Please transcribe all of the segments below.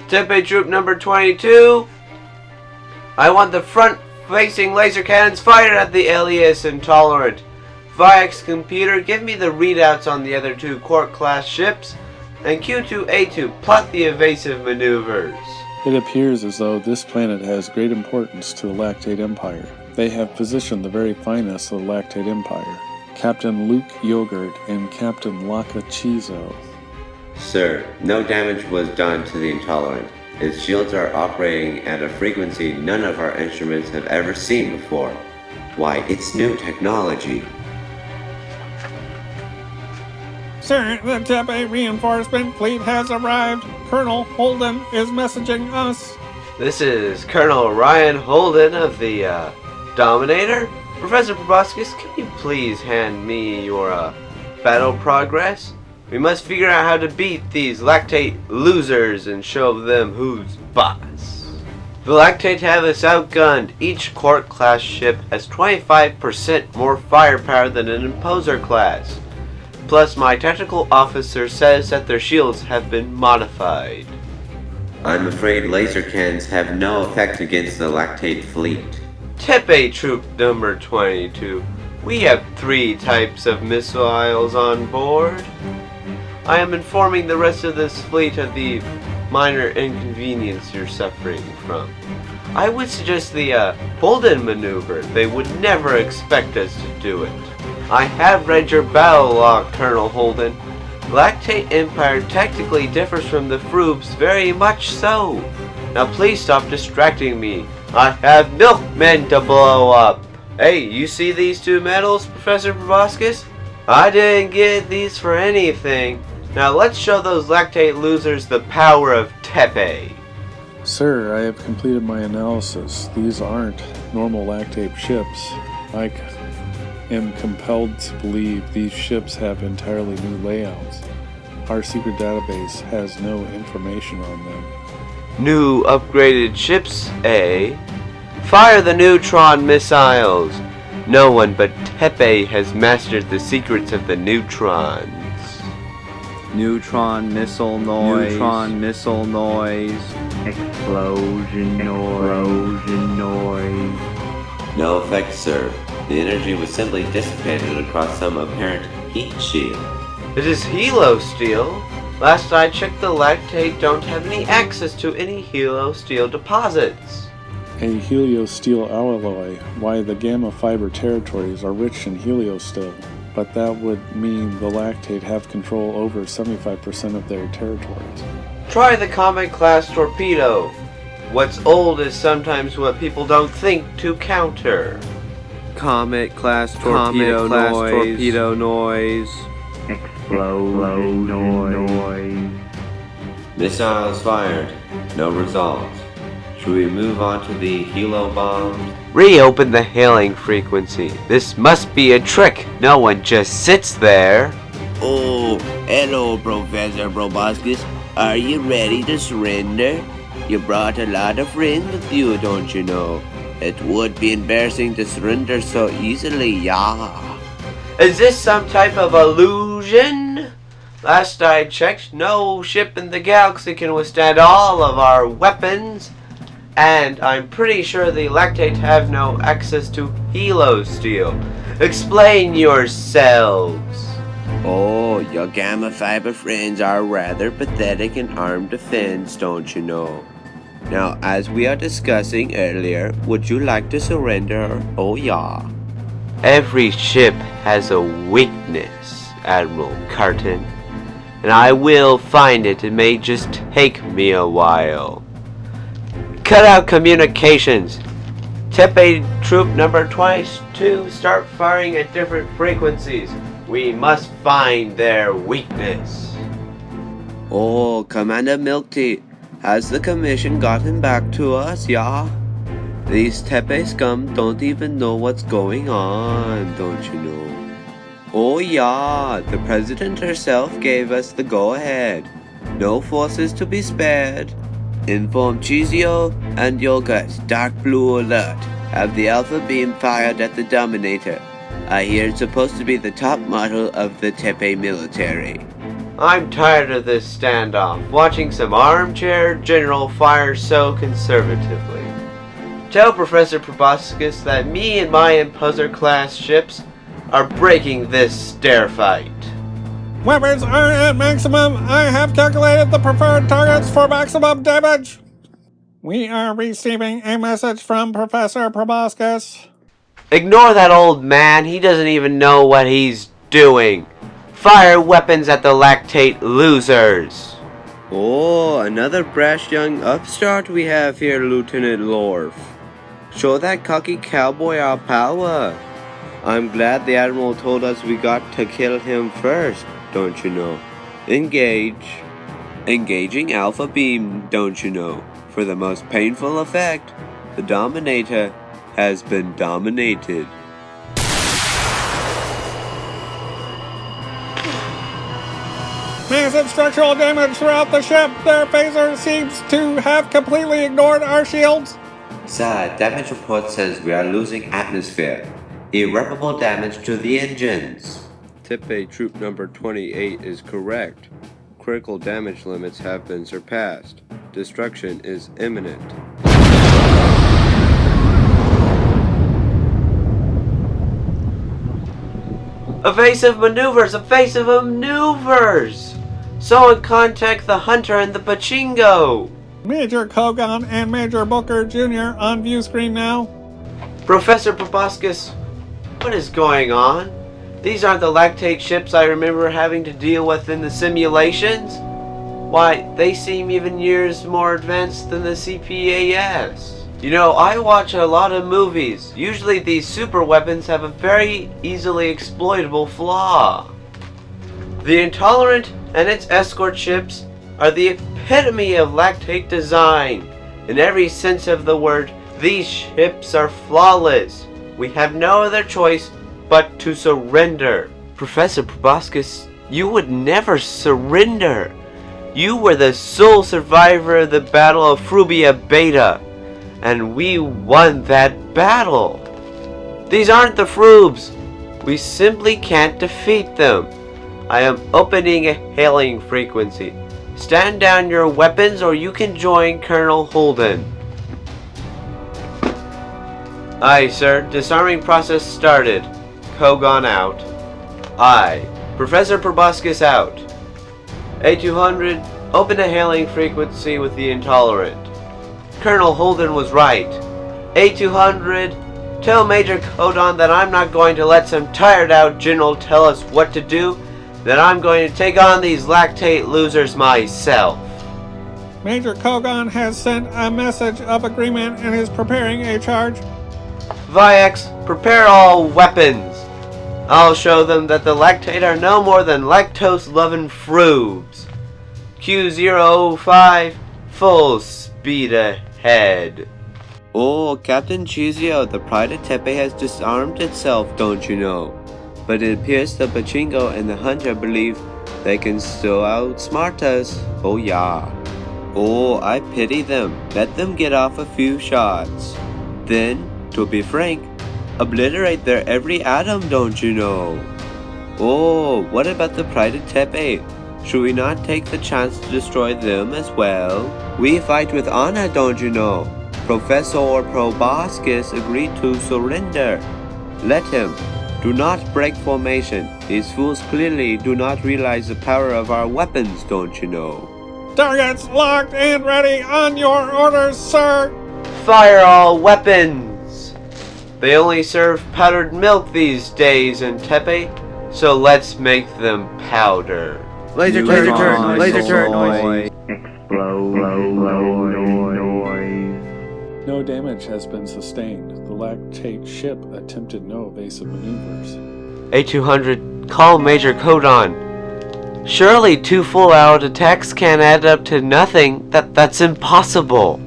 Tepe Troop number 22. I want the front-facing laser cannons fired at the alias Intolerant. Viax computer, give me the readouts on the other two Quark-class ships. And Q2A2, plot the evasive maneuvers. It appears as though this planet has great importance to the Lactate Empire. They have positioned the very finest of the Lactate Empire, Captain Luke Yogurt and Captain Laka Chizo. Sir, no damage was done to the Intolerant. Its shields are operating at a frequency none of our instruments have ever seen before. Why, it's new technology. Sir, the Tepe reinforcement fleet has arrived. Colonel Holden is messaging us. This is Colonel Ryan Holden of the Dominator. Professor Proboscis, can you please hand me your battle progress? We must figure out how to beat these lactate losers and show them who's boss. The lactate have us outgunned. Each Quark-class ship has 25% more firepower than an Imposer class. Plus, my technical officer says that their shields have been modified. I'm afraid laser cannons have no effect against the lactate fleet. Tepe Troop number 22. We have 3 types of missiles on board. I am informing the rest of this fleet of the minor inconvenience you're suffering from. I would suggest the Holden maneuver. They would never expect us to do it. I have read your battle log, Colonel Holden. Lactate Empire tactically differs from the Froobs very much so. Now please stop distracting me. I have milkmen to blow up. Hey, you see these 2 medals, Professor Proboscis? I didn't get these for anything. Now let's show those lactate losers the power of Tepe. Sir, I have completed my analysis. These aren't normal lactate ships. I am compelled to believe these ships have entirely new layouts. Our secret database has no information on them. New upgraded ships, eh? Fire the neutron missiles. No one but Tepe has mastered the secrets of the neutrons. Neutron missile noise. Neutron missile noise. Explosion noise. No effect, sir. The energy was simply dissipated across some apparent heat shield. It is Helo Steel. Last I checked, the lactate don't have any access to any Helo Steel deposits. A heliosteel alloy. Why, the gamma fiber territories are rich in heliosteel, but that would mean the lactate have control over 75% of their territories. Try the Comet-class torpedo. What's old is sometimes what people don't think to counter. Comet-class torpedo noise. Explosion noise. Missiles fired. No results. Should we move on to the helo bombs? Reopen the hailing frequency. This must be a trick. No one just sits there. Oh, hello, Professor Proboscis. Are you ready to surrender? You brought a lot of friends with you, don't you know? It would be embarrassing to surrender so easily, yeah. Is this some type of illusion? Last I checked, no ship in the galaxy can withstand all of our weapons. And I'm pretty sure the lactate have no access to Helo Steel. Explain yourselves. Oh, your gamma fiber friends are rather pathetic in armed defense, don't you know? Now, as we are discussing earlier, would you like to surrender? Oh, yeah. Every ship has a weakness, Admiral Carton. And I will find it. It may just take me a while. Cut out communications. Tepe Troop number 22, start firing at different frequencies. We must find their weakness. Oh, Commander Milky, has the Commission gotten back to us, yeah? These Tepe scum don't even know what's going on, don't you know? Oh yeah, the President herself gave us the go-ahead. No forces to be spared. Inform Chizio and Yogurt, Dark Blue Alert. Have the Alpha Beam fired at the Dominator. I hear it's supposed to be the top model of the Tepe military. I'm tired of this standoff, watching some armchair general fire so conservatively. Tell Professor Proboscis that me and my imposer-class ships are breaking this stair fight. Weapons are at maximum. I have calculated the preferred targets for maximum damage. We are receiving a message from Professor Proboscis. Ignore that old man, he doesn't even know what he's doing. Fire weapons at the lactate losers. Oh, another brash young upstart we have here, Lieutenant Lorf. Show that cocky cowboy our power. I'm glad the Admiral told us we got to kill him first, don't you know? Engage. Engaging Alpha Beam, don't you know? For the most painful effect, the Dominator has been dominated. Massive structural damage throughout the ship. Their phaser seems to have completely ignored our shields. Sir, damage report says we are losing atmosphere. Irreparable damage to the engines. Tepe Troop number 28 is correct. Critical damage limits have been surpassed. Destruction is imminent. Evasive maneuvers! Evasive maneuvers! Someone contact the Hunter and the Pachinko! Major Kogan and Major Booker Jr. on view screen now. Professor Proboscis, what is going on? These aren't the lactate ships I remember having to deal with in the simulations. Why, they seem even years more advanced than the CPAS. You know, I watch a lot of movies. Usually these super weapons have a very easily exploitable flaw. The Intolerant and its escort ships are the epitome of lactate design. In every sense of the word, these ships are flawless. We have no other choice but to surrender. Professor Proboscis, you would never surrender. You were the sole survivor of the Battle of Frubia Beta, and we won that battle. These aren't the Frubes. We simply can't defeat them. I am opening a hailing frequency. Stand down your weapons or you can join Colonel Holden. Aye, sir. Disarming process started. Kogan out. Aye. Professor Proboscis out. A200, open a hailing frequency with the Intolerant. Colonel Holden was right. A200, tell Major Kodan that I'm not going to let some tired-out general tell us what to do, that I'm going to take on these lactate losers myself. Major Kogan has sent a message of agreement and is preparing a charge. Viex, prepare all weapons. I'll show them that the lactate are no more than lactose-loving frubes. Q005, full speed ahead. Oh, Captain Chizio, the Pride of Tepe has disarmed itself, don't you know? But it appears the Pachinko and the Hunter believe they can still outsmart us. Oh yeah. Oh, I pity them. Let them get off a few shots. Then, to be frank, obliterate their every atom, don't you know? Oh, what about the Pride of Tepe? Should we not take the chance to destroy them as well? We fight with honor, don't you know? Professor Proboscis agreed to surrender. Let him. Do not break formation. These fools clearly do not realize the power of our weapons, don't you know? Targets locked and ready on your orders, sir. Fire all weapons. They only serve powdered milk these days in Tepe, so let's make them powder. Laser turn, laser turn. No damage has been sustained. The lactate ship attempted no evasive maneuvers. A200, call Major Kodan. Surely 2 full-out attacks can't add up to nothing. That's impossible.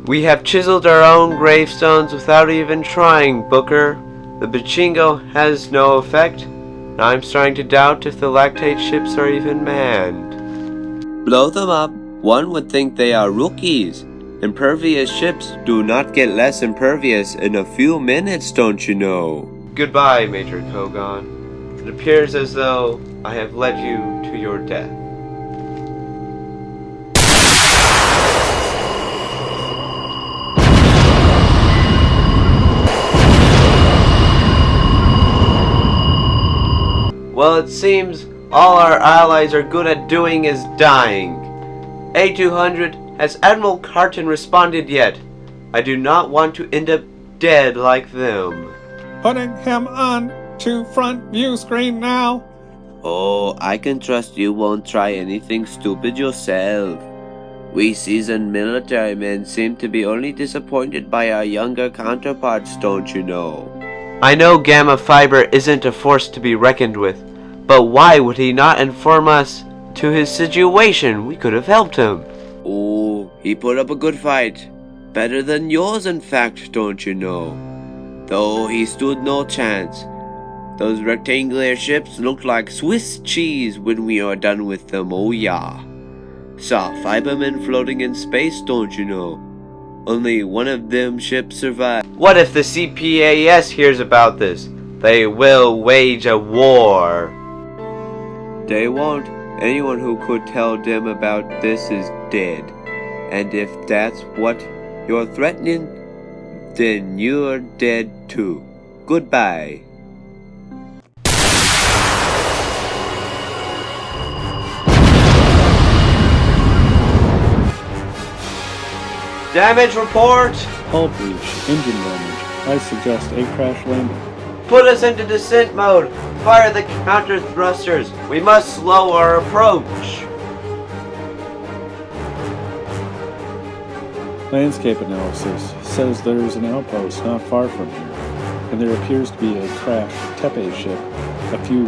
We have chiseled our own gravestones without even trying, Booker. The Pachinko has no effect. I'm starting to doubt if the lactate ships are even manned. Blow them up. One would think they are rookies. Impervious ships do not get less impervious in a few minutes, don't you know? Goodbye, Major Kogan. It appears as though I have led you to your death. Well, it seems all our allies are good at doing is dying. A200, has Admiral Carton responded yet? I do not want to end up dead like them. Putting him on to front view screen now. Oh, I can trust you won't try anything stupid yourself. We seasoned military men seem to be only disappointed by our younger counterparts, don't you know? I know Gamma Fiber isn't a force to be reckoned with, but why would he not inform us to his situation? We could have helped him. Oh, he put up a good fight. Better than yours, in fact, don't you know? Though he stood no chance. Those rectangular ships look like Swiss cheese when we are done with them, oh yeah. Saw fibermen floating in space, don't you know? Only one of them ships survived. What if the CPAS hears about this? They will wage a war. They won't. Anyone who could tell them about this is dead. And if that's what you're threatening, then you're dead too. Goodbye. Damage report! Hull breach, engine damage. I suggest a crash landing. Put us into descent mode. Fire the counter thrusters. We must slow our approach. Landscape analysis says there is an outpost not far from here, and there appears to be a crashed Tepe ship a few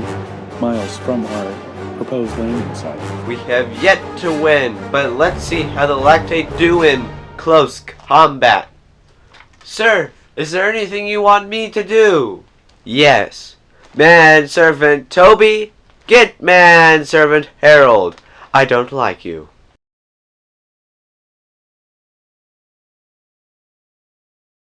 miles from our proposed landing site. We have yet to win, but let's see how the lactate do in close combat. Sir, is there anything you want me to do? Yes. Manservant Toby, get Manservant Harold. I don't like you.